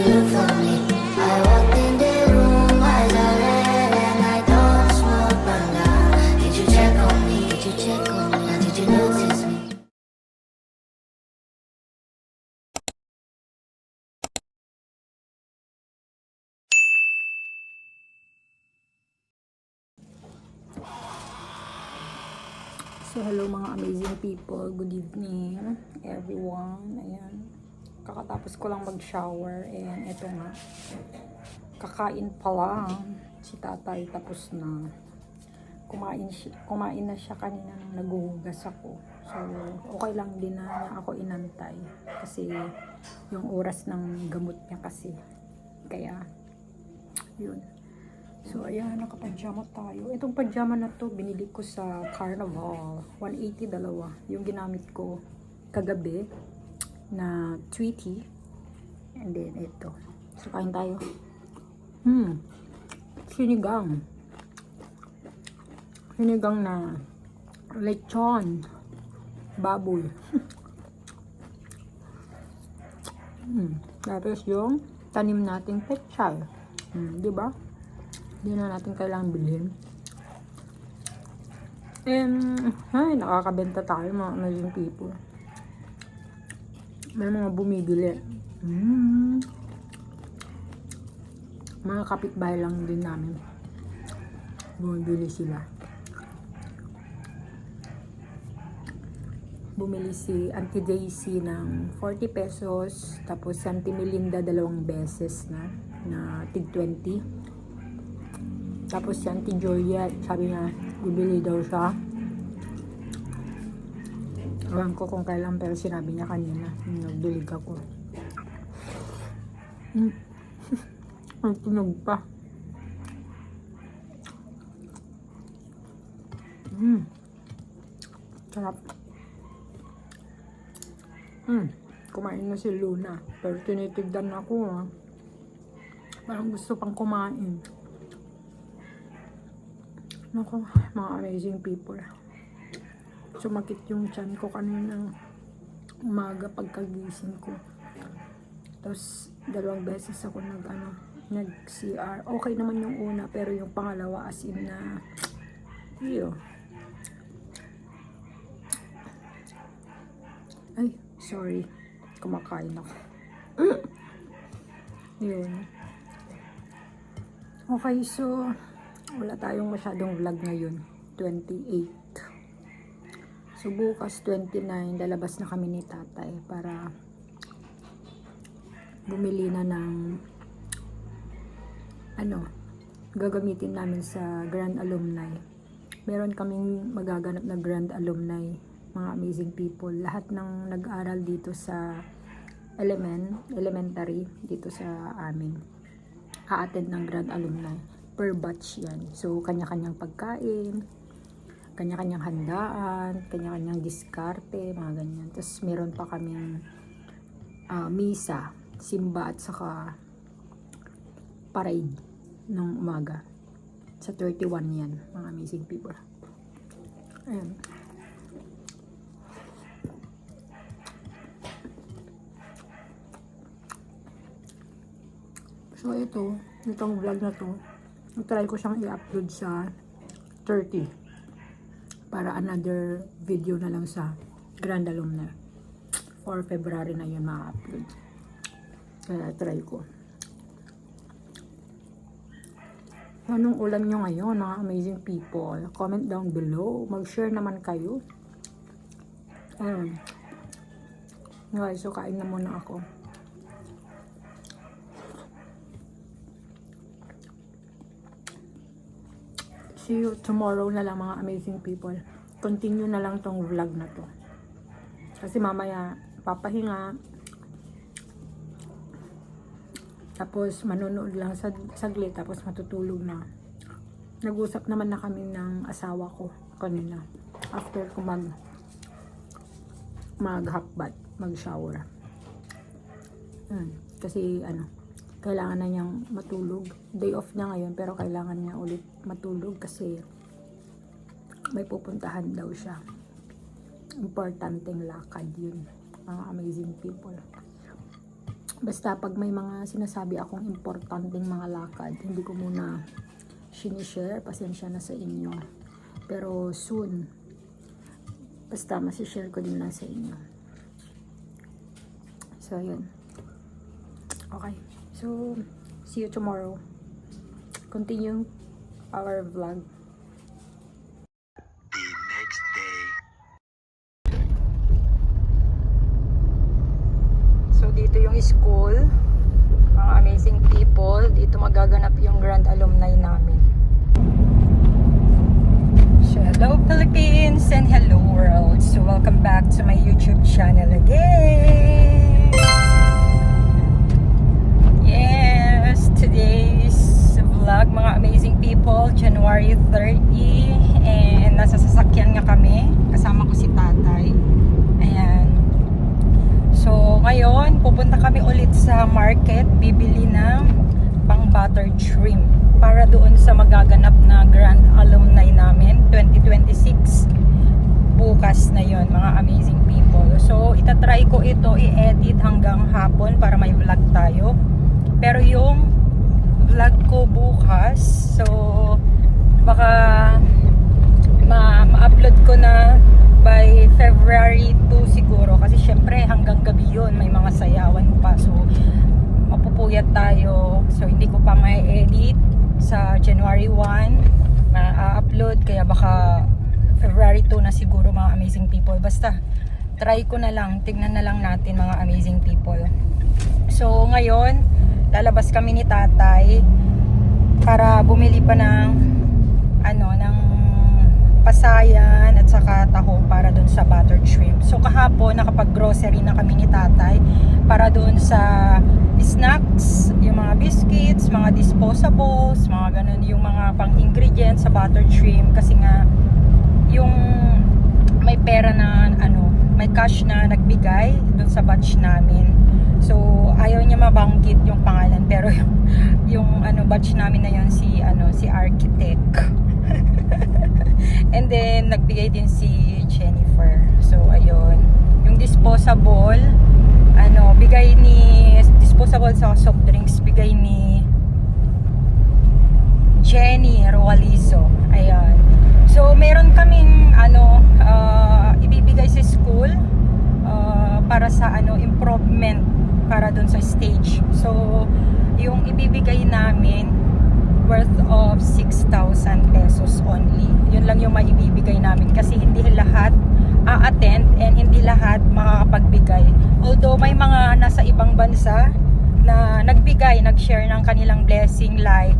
you look for me? I walked in the room, eyes are red, and I don't smoke banga. Did you check on me? Did you check on me? Or did you notice me? So, hello mga amazing people. Good evening, everyone. Ayan. Kakatapos ko lang mag-shower. And eto nga. Kakain pa lang. Si tatay tapos na. Kumain na siya kanina nang naguhugas ako. So, okay lang din na niya ako inantay. Kasi, yung oras ng gamot niya kasi. Kaya, yun. So, ayan, nakapajama tayo. Itong pajama na to, binili ko sa Carnival. 180 dalawa. Yung ginamit ko kagabi na Tweety. And then, ito. So, kain tayo. Sinigang. Sinigang na lechon. Baboy. Tapos yung tanim nating pechay. Diba? Hindi na natin kailangan bilhin. And, ay, nakakabenta tayo mga amazing people. May mga bumibili. Mga kapitbahay lang din namin. Bumibili sila. Bumili si Auntie Daisy ng 40 pesos. Tapos si Auntie Melinda 2 beses na tig 20. Tapos si Auntie Juliet, sabi niya, bibili daw siya. Alam ko kung kailan, pero sinabi niya kanina, nagbilig ako. Ang tunog pa. Sarap. Kumain na si Luna. Pero tinitigdan ako, ha. Parang gusto pang kumain. Naku, mga amazing people. Sumakit yung tiyan ko kanina umaga pagkagising ko. Tapos 2 beses ako nag-CR. Okay naman yung una, pero yung pangalawa as in na ay, sorry. Kumakain ako. Yun. Okay, so wala tayong masyadong vlog ngayon. 28. So bukas 29, lalabas na kami ni tatay para bumili na ng gagamitin namin sa Grand Alumni. Meron kaming magaganap na Grand Alumni, mga amazing people. Lahat ng nag-aral dito sa elementary dito sa amin a-attend ng Grand Alumni. Per batch yan. So, kanya-kanyang pagkain, kanya-kanyang handaan, kanya-kanyang diskarte, mga ganyan. Tapos, meron pa kaming misa, simba, at saka parade ng umaga. Sa 31 yan, mga amazing people. Ayan. So, itong vlog na to, try ko siyang i-upload sa 30 para another video na lang sa Grand Alumni. For February na yun ma-upload. Kaya try ko. Anong ulam nyo ngayon, mga amazing people? Comment down below. Mag-share naman kayo. Okay, so kain na muna ako. See you tomorrow na lang, mga amazing people. Continue na lang tong vlog na to. Kasi mamaya papahinga. Tapos manonood lang saglit, tapos matutulog na. Nag-usap naman na kami ng asawa ko kanina. After ko mag-half bath, mag-shower. Kasi kailangan na niyang matulog. Day off niya ngayon, pero kailangan niya ulit matulog kasi may pupuntahan daw siya. Importanteng lakad yun. Mga amazing people. Basta pag may mga sinasabi akong importanteng mga lakad, hindi ko muna sinishare, pasensya na sa inyo. Pero soon, basta masishare ko din lang sa inyo. So, yun. Okay. So, see you tomorrow. Continue our vlog. The next day. So, dito yung school. Mga amazing people. Dito magaganap yung Grand Alumni namin. So, hello Philippines and hello world. So, welcome back to my YouTube channel again. Yes, today's vlog, mga amazing people, January 30. And nasa sasakyan nga kami. Kasama ko si tatay. Ayan. So, ngayon, pupunta kami ulit sa market, bibili ng pang buttered shrimp para doon sa magaganap na Grand Alumni namin 2026. Bukas na yon, mga amazing people. So, itatry ko ito i-edit hanggang hapon para may vlog tayo. Pero yung vlog ko bukas, so baka ma-upload ko na by February 2 siguro, kasi syempre hanggang gabi yun may mga sayawan pa, so mapupuyat tayo, so hindi ko pa ma-edit sa January 1 ma-upload, kaya baka February 2 na siguro, mga amazing people. Basta try ko na lang, tignan na lang natin, mga amazing people. So ngayon lalabas kami ni tatay para bumili pa ng ng pasayan at saka taho para dun sa buttered shrimp. So kahapon nakapag-grocery na kami ni tatay para dun sa snacks, yung mga biscuits, mga disposables, mga ganun, yung mga pang-ingredients sa buttered shrimp, kasi nga yung may pera na may cash na nagbigay dun sa batch namin. So ayaw niya mabanggit yung pangalan, pero yung batch namin na yun si architect. And then nagbigay din si Jennifer. So ayun, yung disposable bigay ni disposable sa soft drinks, bigay ni Jenny Rualizo. Ayan. So meron kaming ibibigay sa school para sa improvement para dun sa stage. So yung ibibigay namin worth of 6,000 pesos only. Yun lang yung maibibigay namin, kasi hindi lahat a-attend and hindi lahat makakapagbigay. Although may mga nasa ibang bansa na nagbigay, nag-share ng kanilang blessing, like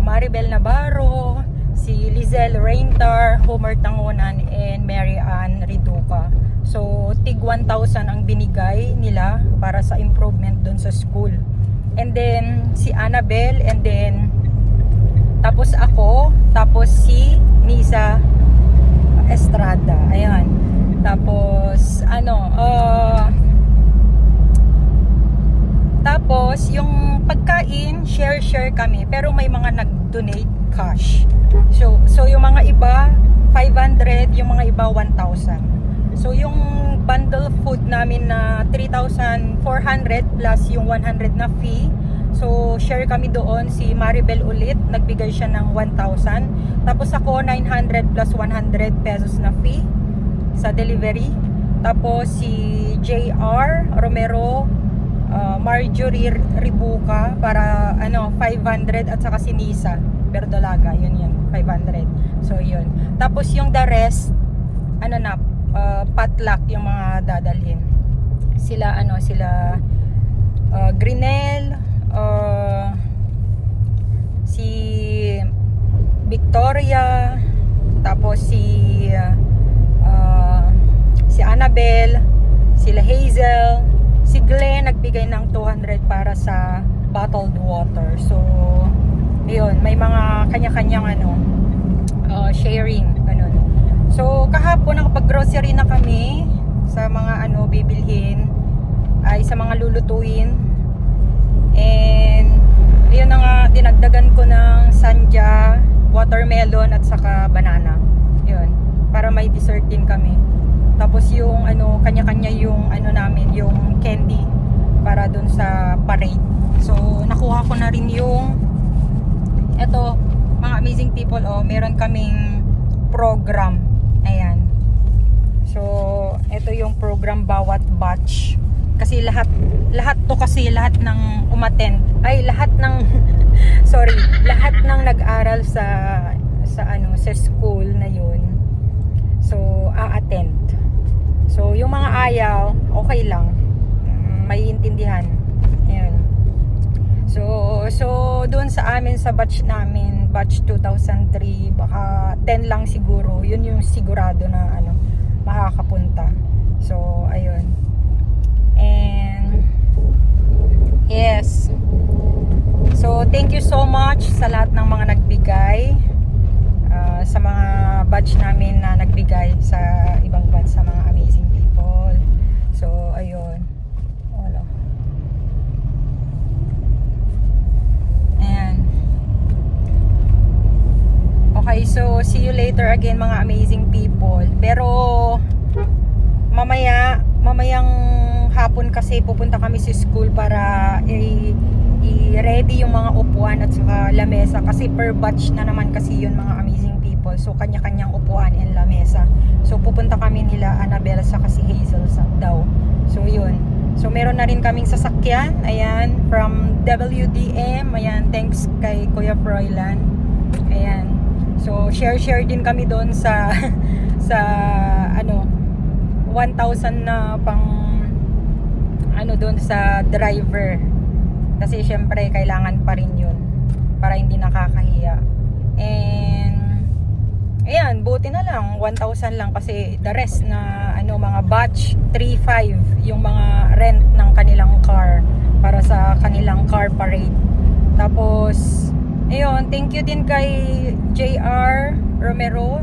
Maribel Navarro, si Lizelle Raintar, Homer Tangonan, and Mary Ann Riduca. So tig 1,000 ang binigay nila para sa improvement dun sa school. And then si Annabel, and then tapos ako, tapos si Nisa Estrada. Ayan. Tapos tapos yung pagkain, share kami, pero may mga nag-donate cash. So yung mga iba 500, yung mga iba 1,000. So yung bundle food namin na 3,400 plus yung 100 na fee. So share kami doon. Si Maribel ulit, nagbigay siya ng 1,000. Tapos ako 900 plus 100 pesos na fee sa delivery. Tapos si JR Romero, Marjorie Ribuca para 500, at saka si Nisa Berdolaga, yun 500. So yun. Tapos yung the rest potluck yung mga dadalhin. Sila Grinel, si Victoria, tapos si Annabel, sila Hazel, si Glenn nagbigay ng 200 para sa bottled water. So ayun, may mga kanya-kanyang sharing, ganun. So kahapon nakapag-grocery na kami sa mga bibilhin, ay sa mga lulutuin. And ayun na nga, dinagdagan ko ng sanja, watermelon at saka banana. Yun, para may dessert din kami. Tapos yung kanya-kanya yung namin, yung candy para dun amazing people, oh, meron kaming program. Ayan. So, ito yung program bawat batch. Kasi lahat ng umattend, ay lahat ng sorry, lahat ng nag-aral sa school na yun. So, a-attend. So, yung mga ayaw, okay lang. May intindihan. Ayan. So doon sa amin sa batch namin, batch 2003, baka 10 lang siguro. Yun yung sigurado na makakapunta. So ayun. And yes. So thank you so much sa lahat ng mga nagbigay, sa mga batch namin na nagbigay sa ibang bansa, mga amazing people. So ayun. Wala. Ayan. Okay, so see you later again mga amazing people. Pero mamayang hapon kasi pupunta kami sa school para i-ready yung mga upuan at saka lamesa kasi per batch na naman kasi yun mga amazing people. So kanya-kanyang upuan and lamesa. So pupunta kami nila Annabelle sa kasi Hazel daw. So yun. So meron na rin kaming sasakyan. Ayan, from WDM. Ayan, thanks kay Kuya Froilan. Ayan. So share din kami doon sa 1,000 na pang doon sa driver. Kasi syempre kailangan pa rin yun para hindi nakakahiya. And ayan, buti na lang 1,000 lang kasi the rest na mga batch 3,500 yung mga rent ng kanilang car para sa kanilang car parade. Tapos ayun, thank you din kay JR Romero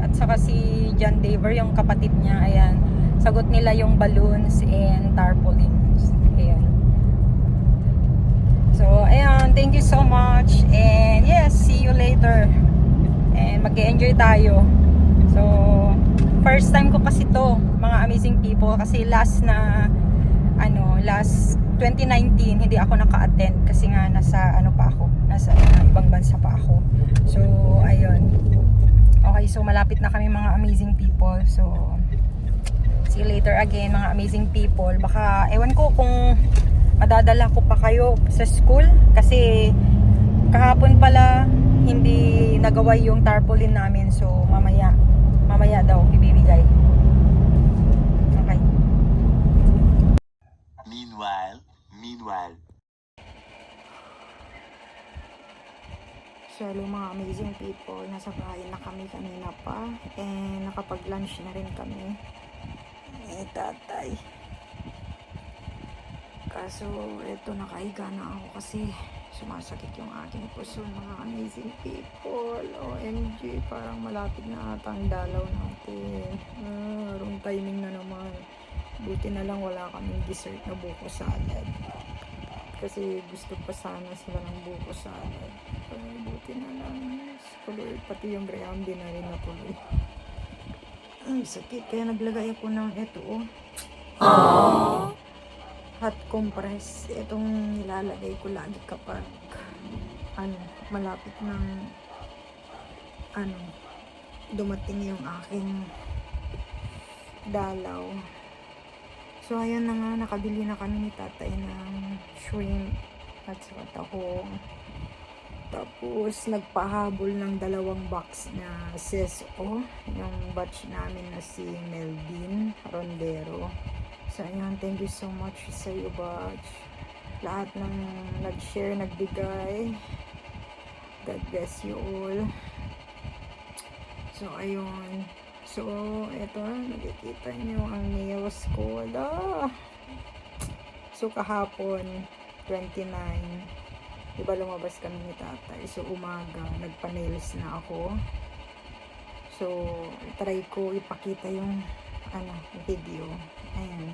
at saka si John Daver, yung kapatid niya. Ayan, sagot nila yung balloons and tarpaulins. Ayan. So ayan, thank you so much and yes, see you later. And mag-enjoy tayo. So first time ko kasi to mga amazing people kasi last 2019 hindi ako naka-attend kasi nga nasa ibang bansa pa ako. So ayun. Okay, so malapit na kami mga amazing people. So see you later again mga amazing people. Baka ewan ko kung madadala ko pa kayo sa school kasi kahapon pala hindi nagawa yung tarpaulin namin. So mamaya daw ibibigay. Okay. Meanwhile. So hello mga amazing people, nasa bahay na kami kanina pa and nakapag-lunch na rin kami ni tatay. Kaso eto, nakahiga na ako kasi sumasakit yung aking puso mga amazing people. OMG, parang malapit na ata ang dalaw natin. Wrong timing na naman. Buti na lang wala kaming dessert na buko salad. Kasi gusto pa sana sila ng buko salad. Buti na lang. Tuloy, pati yung graham din na rin natuloy. Ang sakit. Kaya naglagay ako ng ito, hot compress. Itong nilalagay ko lagi kapag malapit ng dumating yung aking dalaw. So ayan na nga, nakabili na kami ni tatay ng shrimp at saka tahong. Tapos nagpahabol ng 2 box na seso yung batch namin na si Melvin Rondero. So ayan, thank you so much sa iyo batch. Lahat ng nag-share, nagbigay. God bless you all. So ayun. So ito, nakikita niyo ang nails ko. So kahapon 29, diba lumabas kami ni tatay. So umaga nagpa-nails na ako. So try ko ipakita yung video. Ayan,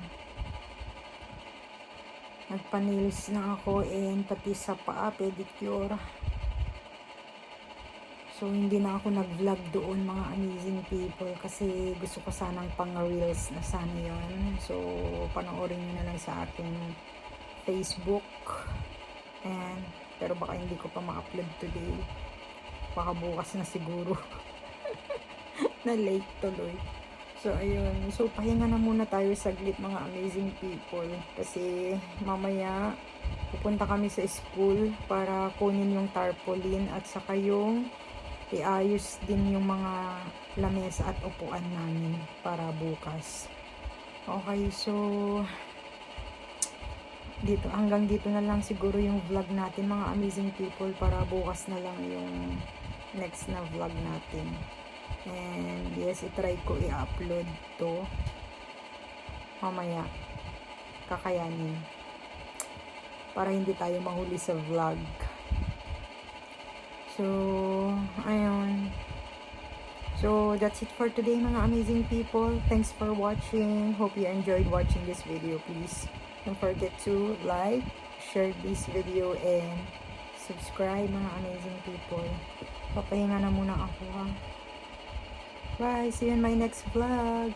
nagpa-nails na ako and pati sa paa pedicure. So hindi na ako nag-vlog doon mga amazing people kasi gusto ko sanang pang-reels na sana yun. So panoorin nyo na lang sa aking Facebook. Ayan, pero baka hindi ko pa ma-upload today. baka bukas na siguro. Na late tuloy. So, ayun. So, pahinga na muna tayo saglit mga amazing people. Kasi, mamaya, pupunta kami sa school para kunin yung tarpaulin at saka yung iayos din yung mga lamesa at upuan namin para bukas. Okay, so, dito, hanggang dito na lang siguro yung vlog natin mga amazing people para bukas na lang yung next na vlog natin. And yes, itry ko i-upload to mamaya, kakayanin para hindi tayo mahuli sa vlog. So ayun, so that's it for today mga amazing people. Thanks for watching. Hope you enjoyed watching this video. Please don't forget to like, share this video, and subscribe mga amazing people. Papahinga na muna ako ha. Bye! See you in my next vlog!